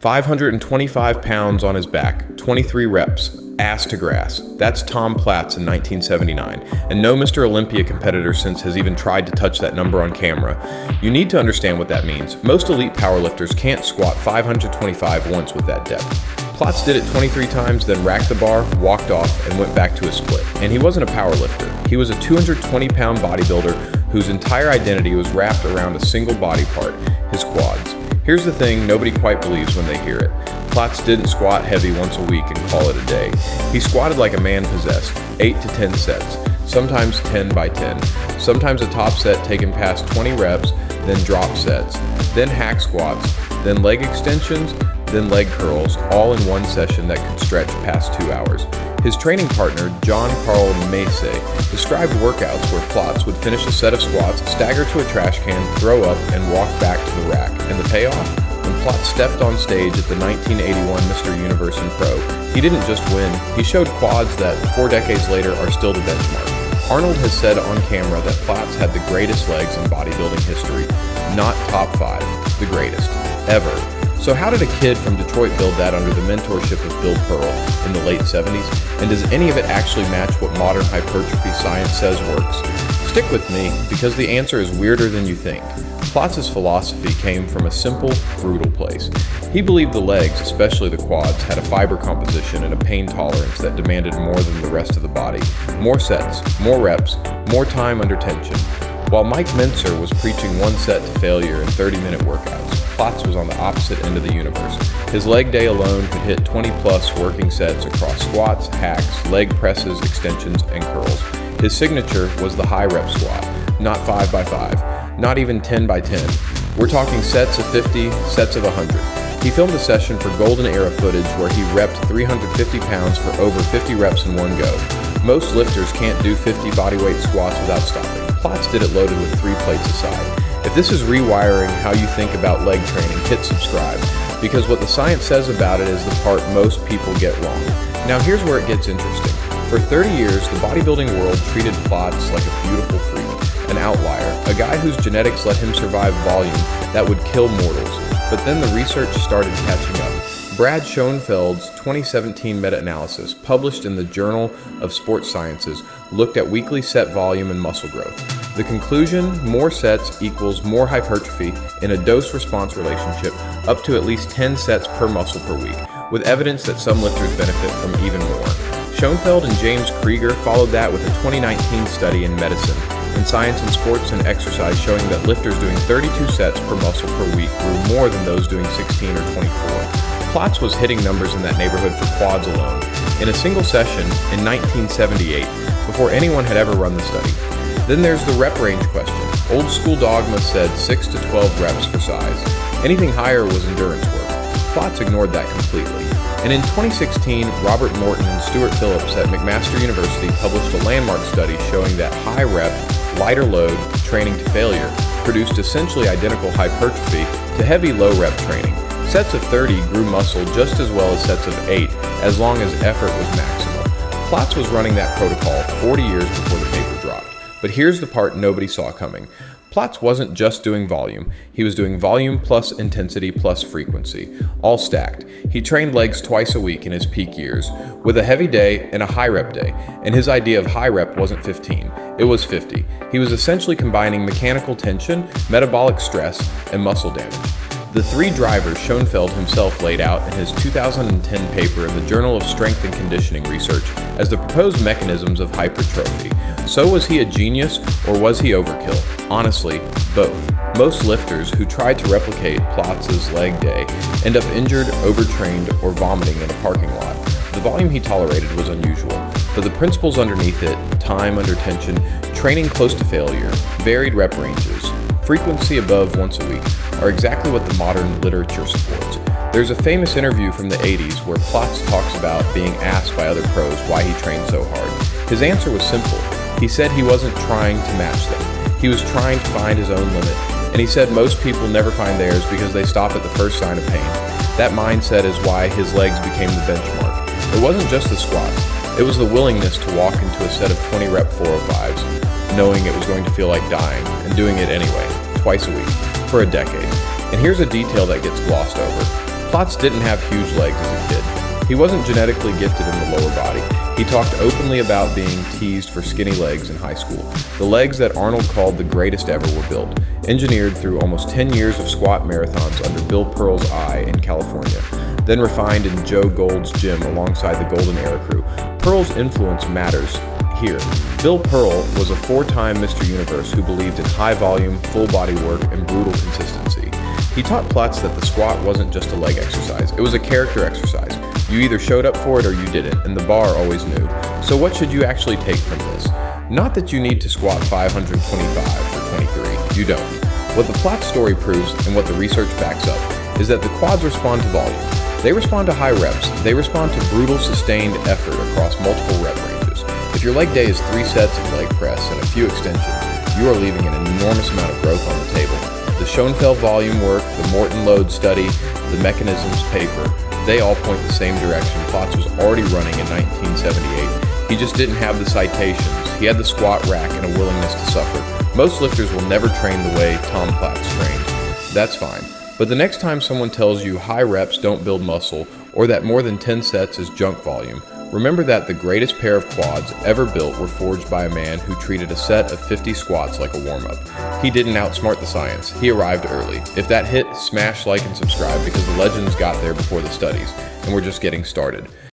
525 pounds on his back, 23 reps, ass to grass. That's Tom Platz in 1979, and no Mr. Olympia competitor since has even tried to touch that number on camera. You need to understand what that means. Most elite powerlifters can't squat 525 once with that depth. Platz did it 23 times, then racked the bar, walked off, and went back to a split. And he wasn't a powerlifter. He was a 220-pound bodybuilder whose entire identity was wrapped around a single body part, his quads. Here's the thing nobody quite believes when they hear it. Platz didn't squat heavy once a week and call it a day. He squatted like a man possessed, 8 to 10 sets, sometimes 10 by 10, sometimes a top set taken past 20 reps, then drop sets, then hack squats, then leg extensions, then leg curls, all in one session that could stretch past 2 hours. His training partner, John Carl Mace, described workouts where Platz would finish a set of squats, stagger to a trash can, throw up, and walk back to the rack. And the payoff? When Platz stepped on stage at the 1981 Mr. Universe and Pro, he didn't just win, he showed quads that 4 decades later are still the benchmark. Arnold has said on camera that Platz had the greatest legs in bodybuilding history, not top 5, the greatest, ever. So how did a kid from Detroit build that under the mentorship of Bill Pearl in the late 70s? And does any of it actually match what modern hypertrophy science says works? Stick with me, because the answer is weirder than you think. Platz's philosophy came from a simple, brutal place. He believed the legs, especially the quads, had a fiber composition and a pain tolerance that demanded more than the rest of the body. More sets, more reps, more time under tension. While Mike Mentzer was preaching one set to failure in 30-minute workouts, Platz was on the opposite end of the universe. His leg day alone could hit 20-plus working sets across squats, hacks, leg presses, extensions, and curls. His signature was the high rep squat, not 5 by 5, not even 10 by 10. We're talking sets of 50, sets of 100. He filmed a session for Golden Era footage where he repped 350 pounds for over 50 reps in one go. Most lifters can't do 50 bodyweight squats without stopping. Platz did it loaded with 3 plates aside. If this is rewiring how you think about leg training, hit subscribe, because what the science says about it is the part most people get wrong. Now here's where it gets interesting. For 30 years, the bodybuilding world treated Platz like a beautiful freak, an outlier, a guy whose genetics let him survive volume that would kill mortals. But then the research started catching up. Brad Schoenfeld's 2017 meta-analysis, published in the Journal of Sports Sciences, looked at weekly set volume and muscle growth. The conclusion, more sets equals more hypertrophy in a dose-response relationship up to at least 10 sets per muscle per week, with evidence that some lifters benefit from even more. Schoenfeld and James Krieger followed that with a 2019 study in Medicine, in Science and Sports and Exercise, showing that lifters doing 32 sets per muscle per week grew more than those doing 16 or 24. Platz was hitting numbers in that neighborhood for quads alone, in a single session in 1978, before anyone had ever run the study. Then there's the rep range question. Old school dogma said 6 to 12 reps for size. Anything higher was endurance work. Platz ignored that completely. And in 2016, Robert Morton and Stuart Phillips at McMaster University published a landmark study showing that high rep, lighter load training to failure produced essentially identical hypertrophy to heavy low rep training. Sets of 30 grew muscle just as well as sets of 8, as long as effort was maximal. Platz was running that protocol 40 years before the paper dropped. But here's the part nobody saw coming. Platz wasn't just doing volume. He was doing volume plus intensity plus frequency, all stacked. He trained legs twice a week in his peak years, with a heavy day and a high rep day. And his idea of high rep wasn't 15, it was 50. He was essentially combining mechanical tension, metabolic stress, and muscle damage. The 3 drivers Schoenfeld himself laid out in his 2010 paper in the Journal of Strength and Conditioning Research as the proposed mechanisms of hypertrophy. So was he a genius, or was he overkill? Honestly, both. Most lifters who tried to replicate Platz's leg day end up injured, overtrained, or vomiting in a parking lot. The volume he tolerated was unusual, but the principles underneath it, time under tension, training close to failure, varied rep ranges, frequency above once a week, are exactly what the modern literature supports. There's a famous interview from the 80s where Platz talks about being asked by other pros why he trained so hard. His answer was simple. He said he wasn't trying to match them. He was trying to find his own limit. And he said most people never find theirs because they stop at the first sign of pain. That mindset is why his legs became the benchmark. It wasn't just the squats. It was the willingness to walk into a set of 20 rep 405s, knowing it was going to feel like dying, and doing it anyway, twice a week, for a decade. And here's a detail that gets glossed over. Platz didn't have huge legs as a kid. He wasn't genetically gifted in the lower body. He talked openly about being teased for skinny legs in high school. The legs that Arnold called the greatest ever were built, engineered through almost 10 years of squat marathons under Bill Pearl's eye in California, then refined in Joe Gold's gym alongside the Golden Era crew. Pearl's influence matters here. Bill Pearl was a 4-time Mr. Universe who believed in high volume, full body work, and brutal consistency. He taught Platz that the squat wasn't just a leg exercise, it was a character exercise. You either showed up for it or you didn't, and the bar always knew. So what should you actually take from this? Not that you need to squat 525 or 23, you don't. What the Platz story proves, and what the research backs up, is that the quads respond to volume. They respond to high reps. They respond to brutal, sustained effort across multiple rep ranges. If your leg day is 3 sets of leg press and a few extensions, you are leaving an enormous amount of growth on the table. The Schoenfeld volume work, the Morton load study, the mechanisms paper, they all point the same direction. Platz was already running in 1978. He just didn't have the citations. He had the squat rack and a willingness to suffer. Most lifters will never train the way Tom Platz trained. That's fine. But the next time someone tells you high reps don't build muscle, or that more than 10 sets is junk volume, remember that the greatest pair of quads ever built were forged by a man who treated a set of 50 squats like a warm-up. He didn't outsmart the science. He arrived early. If that hit, smash like and subscribe because the legends got there before the studies, and we're just getting started.